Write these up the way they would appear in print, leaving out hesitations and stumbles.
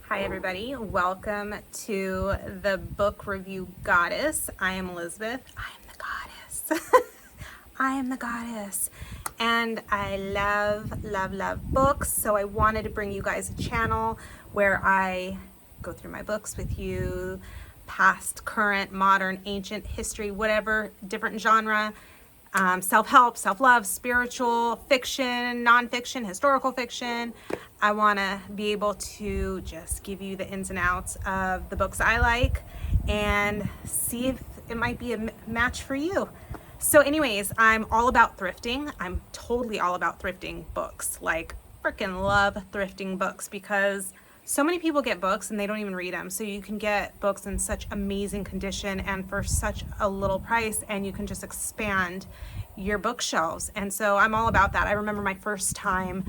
Hi everybody, welcome to the Book Review Goddess. I am Elizabeth. I am the goddess. I am the goddess. And I love books. So I wanted to bring you guys a channel where I go through my books with you, past, current, modern, ancient, history, whatever, different genre. Self-help, self-love, spiritual, fiction, nonfiction, historical fiction. I want to be able to just give you the ins and outs of the books I like and see if it might be a match for you. So anyways, I'm all about thrifting. I'm totally all about thrifting books. Like, freaking love thrifting books because so many people get books and they don't even read them. So you can get books in such amazing condition and for such a little price, and you can just expand your bookshelves. And so I'm all about that. I remember my first time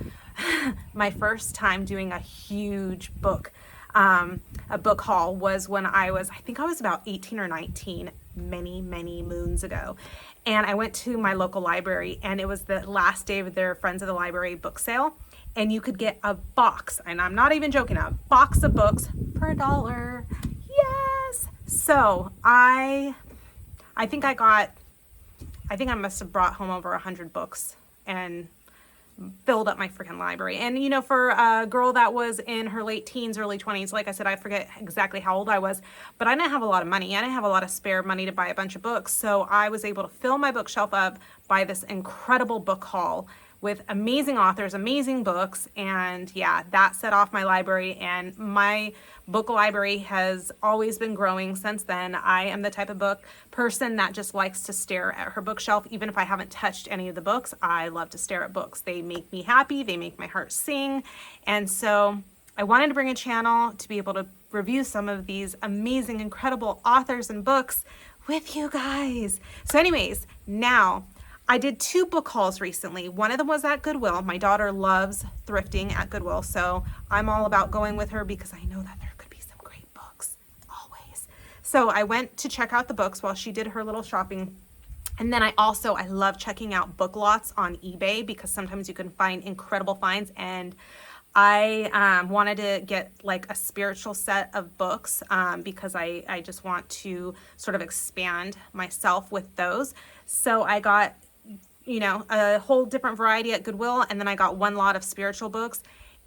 doing a huge book, a book haul was when I think I was about 18 or 19, many moons ago. And I went to my local library, and it was the last day of their Friends of the Library book sale. And you could get a box, and I'm not even joking, a box of books for $1. Yes! So I think I must have brought home over 100 books and filled up my freaking library. And you know, for a girl that was in her late teens, early 20s, like I said, I forget exactly how old I was, but I didn't have a lot of money. I didn't have a lot of spare money to buy a bunch of books. So I was able to fill my bookshelf up by this incredible book haul with amazing authors, amazing books, and yeah, that set off my library, and my book library has always been growing since then. I am the type of book person that just likes to stare at her bookshelf, even if I haven't touched any of the books. I love to stare at books. They make me happy, they make my heart sing, and so I wanted to bring a channel to be able to review some of these amazing, incredible authors and books with you guys. So anyways, now, I did 2 book hauls recently. One of them was at Goodwill. My daughter loves thrifting at Goodwill, so I'm all about going with her because I know that there could be some great books, always. So I went to check out the books while she did her little shopping. And then I love checking out book lots on eBay because sometimes you can find incredible finds. And I wanted to get like a spiritual set of books because I just want to sort of expand myself with those. So I got, you know, a whole different variety at Goodwill, and then I got one lot of spiritual books.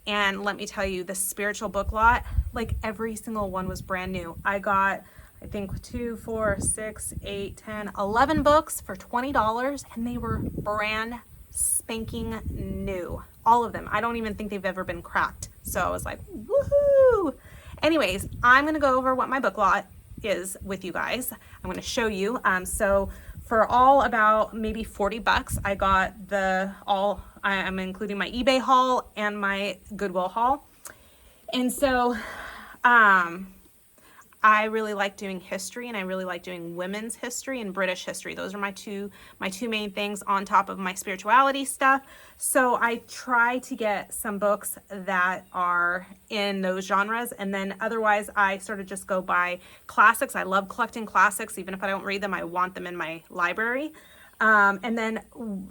And let me tell you, the spiritual book lot, like every single one was brand new. I got, I think 2, 4, 6, 8, 10, 11 books for $20, and they were brand spanking new. All of them. I don't even think they've ever been cracked. So I was like, woohoo! Anyways, I'm going to go over what my book lot is with you guys. I'm going to show you. So for all about maybe 40 bucks, I got I'm including my eBay haul and my Goodwill haul. And so, I really like doing history, and I really like doing women's history and British history. Those are my two main things on top of my spirituality stuff. So I try to get some books that are in those genres, and then otherwise I sort of just go by classics. I love collecting classics. Even if I don't read them, I want them in my library. And then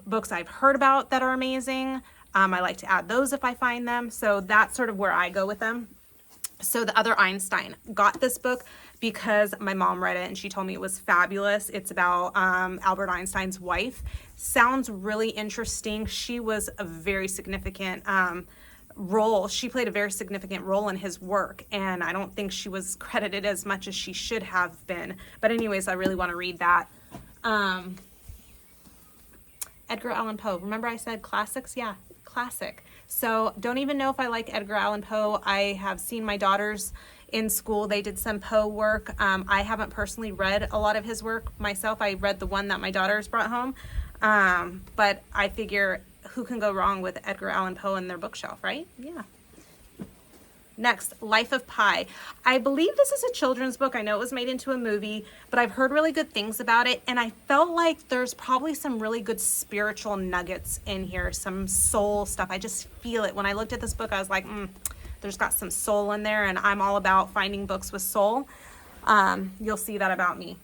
books I've heard about that are amazing. I like to add those if I find them. So that's sort of where I go with them. So The Other Einstein, got this book because my mom read it and she told me it was fabulous. It's about Albert Einstein's wife. Sounds really interesting. She was a very significant role. She played a very significant role in his work, and I don't think she was credited as much as she should have been. But anyways, I really want to read that. Edgar Allan Poe. Remember I said classics? Yeah, classic. So don't even know if I like Edgar Allan Poe. I have seen my daughters in school. They did some Poe work. I haven't personally read a lot of his work myself. I read the one that my daughters brought home. But I figure who can go wrong with Edgar Allan Poe in their bookshelf, right? Yeah. Next, Life of Pi. I believe this is a children's book. I know it was made into a movie, but I've heard really good things about it, and I felt like there's probably some really good spiritual nuggets in here, some soul stuff. I just feel it. When I looked at this book, I was like, there's got some soul in there, and I'm all about finding books with soul. You'll see that about me.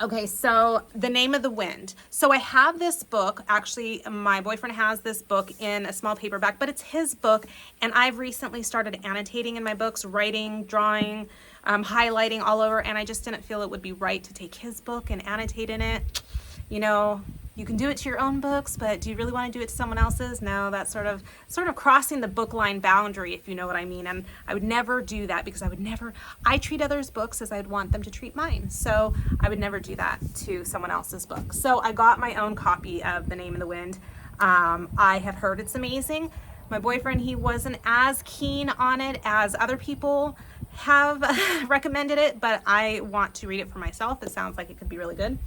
Okay, so The Name of the Wind. So I have this book. Actually, my boyfriend has this book in a small paperback, but it's his book, and I've recently started annotating in my books, writing, drawing, highlighting all over, and I just didn't feel it would be right to take his book and annotate in it. You know, you can do it to your own books, but do you really want to do it to someone else's? No, that's sort of crossing the book line boundary, if you know what I mean. And I would never do that, because I treat others' books as I'd want them to treat mine. So I would never do that to someone else's book. So I got my own copy of The Name of the Wind. I have heard it's amazing. My boyfriend, he wasn't as keen on it as other people have recommended it, but I want to read it for myself. It sounds like it could be really good.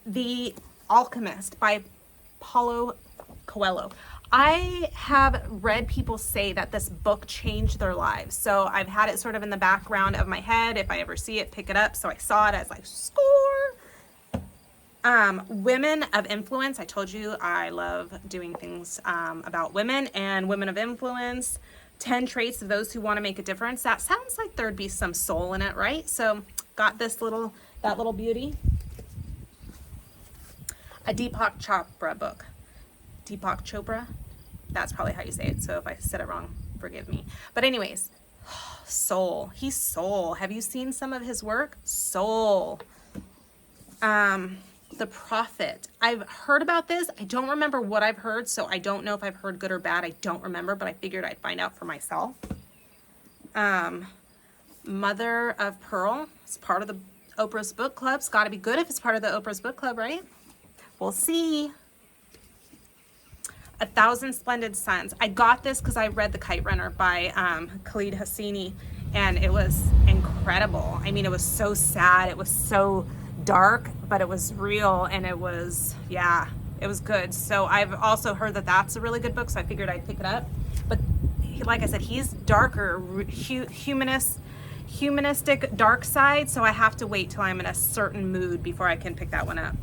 The Alchemist by Paulo Coelho. I have read people say that this book changed their lives. So I've had it sort of in the background of my head. If I ever see it, pick it up. So I saw it, I was like, score! Women of Influence. I told you I love doing things about women and women of influence. 10 traits of those who want to make a difference. That sounds like there'd be some soul in it, right? So got that little beauty. A Deepak Chopra book. Deepak Chopra? That's probably how you say it. So if I said it wrong, forgive me. But anyways, soul. He's soul. Have you seen some of his work? Soul. The Prophet. I've heard about this. I don't remember what I've heard, so I don't know if I've heard good or bad. I don't remember, but I figured I'd find out for myself. Mother of Pearl. It's part of the Oprah's Book Club. It's got to be good if it's part of the Oprah's Book Club, right? We'll see. 1,000 Splendid Suns. I got this because I read The Kite Runner by Khalid Hosseini, and it was incredible. I mean, it was so sad. It was so dark, but it was real, and it was, yeah, it was good. So I've also heard that that's a really good book, so I figured I'd pick it up. But like I said, he's darker, humanistic dark side, so I have to wait till I'm in a certain mood before I can pick that one up.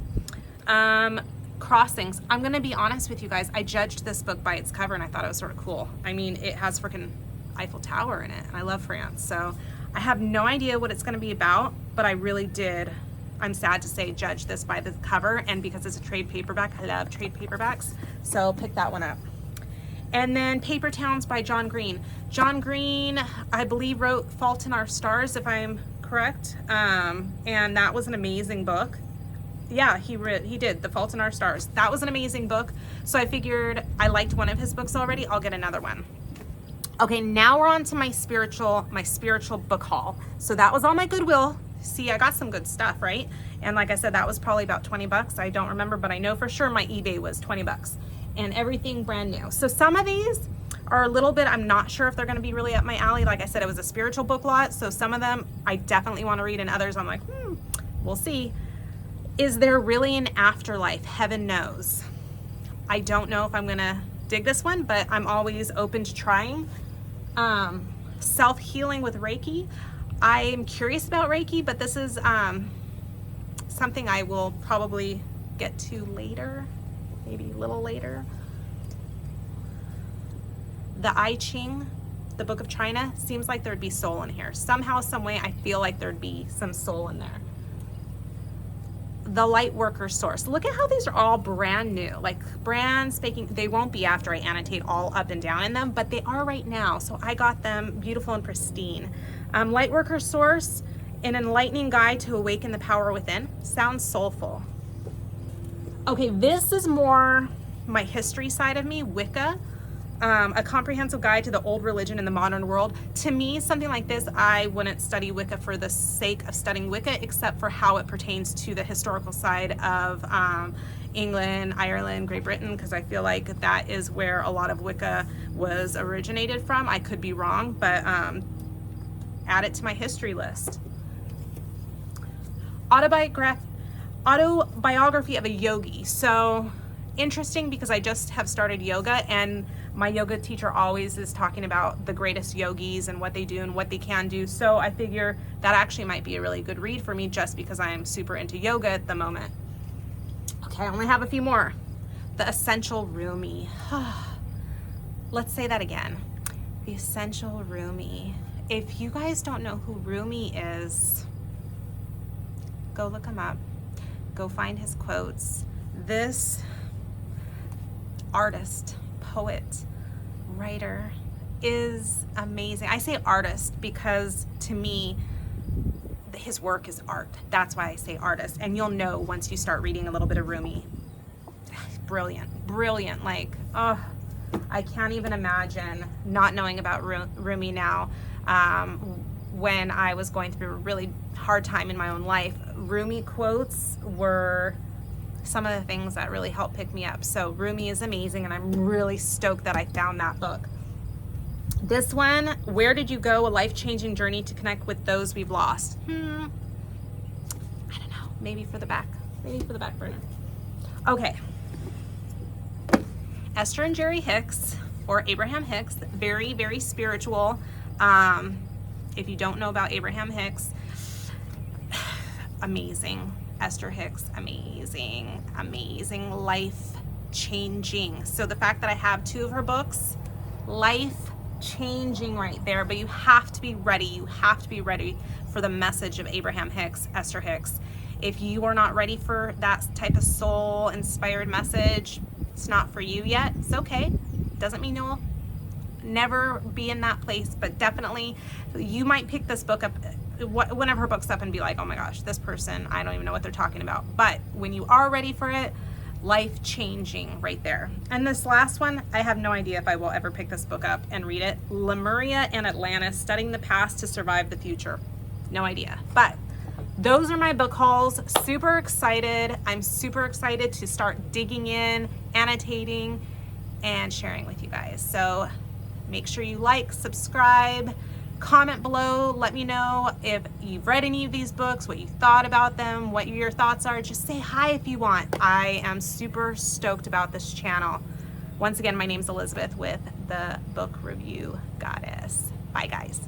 Crossings. I'm gonna be honest with you guys, I judged this book by its cover and I thought it was sort of cool. I mean, it has freaking Eiffel Tower in it, and I love France, so I have no idea what it's gonna be about, but I really did, I'm sad to say, judge this by the cover, and because it's a trade paperback, I love trade paperbacks, so pick that one up. And then Paper Towns by John Green. John Green, I believe, wrote Fault in Our Stars, if I'm correct, and that was an amazing book. Yeah, he did, The Fault in Our Stars. That was an amazing book. So I figured I liked one of his books already. I'll get another one. Okay, now we're on to my spiritual book haul. So that was all my Goodwill. See, I got some good stuff, right? And like I said, that was probably about 20 bucks. I don't remember, but I know for sure my eBay was 20 bucks. And everything brand new. So some of these are a little bit, I'm not sure if they're gonna be really up my alley. Like I said, it was a spiritual book lot. So some of them I definitely wanna read, and others I'm like, we'll see. Is there really an afterlife? Heaven knows. I don't know if I'm gonna dig this one, but I'm always open to trying. Self-healing with Reiki. I'm curious about Reiki, but this is something I will probably get to later, maybe a little later. The I Ching, the Book of China, seems like there'd be soul in here. Somehow, some way, I feel like there'd be some soul in there. The Lightworker Source. Look at how these are all brand new, like brand spanking. They won't be after I annotate all up and down in them, but they are right now. So I got them beautiful and pristine. Lightworker Source, an enlightening guide to awaken the power within. Sounds soulful. Okay, this is more my history side of me, Wicca. A comprehensive guide to the old religion in the modern world. To me, something like this, I wouldn't study Wicca for the sake of studying Wicca, except for how it pertains to the historical side of England, Ireland, Great Britain, because I feel like that is where a lot of Wicca was originated from. I could be wrong, but add it to my history list. Autobiography of a Yogi. So interesting, because I just have started yoga, and my yoga teacher always is talking about the greatest yogis and what they do and what they can do. So I figure that actually might be a really good read for me, just because I am super into yoga at the moment. Okay, I only have a few more. The Essential Rumi. Let's say that again. The Essential Rumi. If you guys don't know who Rumi is, Go look him up. Go find his quotes. This artist, poet, writer is amazing. I say artist because to me, his work is art. That's why I say artist. And you'll know once you start reading a little bit of Rumi. Brilliant, brilliant. Like, oh, I can't even imagine not knowing about Rumi now. When I was going through a really hard time in my own life, Rumi quotes were some of the things that really helped pick me up. So Rumi is amazing, and I'm really stoked that I found that book. This one, Where Did You Go? A Life-Changing Journey to Connect with Those We've Lost. I don't know, maybe for the back burner. Okay. Esther and Jerry Hicks, or Abraham Hicks, very, very spiritual. If you don't know about Abraham Hicks, amazing. Esther Hicks, amazing, amazing, life-changing. So the fact that I have 2 of her books, life-changing right there, but you have to be ready. You have to be ready for the message of Abraham Hicks, Esther Hicks. If you are not ready for that type of soul-inspired message, it's not for you yet. It's okay. Doesn't mean you'll never be in that place, but definitely you might pick this book up, one of her books up, and be like, oh my gosh, this person, I don't even know what they're talking about. But when you are ready for it, life-changing right there. And this last one, I have no idea if I will ever pick this book up and read it. Lemuria and Atlantis, Studying the Past to Survive the Future. No idea. But those are my book hauls. Super excited. I'm super excited to start digging in, annotating, and sharing with you guys. So make sure you like, subscribe, comment below. Let me know if you've read any of these books, what you thought about them, what your thoughts are. Just say hi if you want. I am super stoked about this channel. Once again, my name's Elizabeth with the Book Review Goddess. Bye, guys.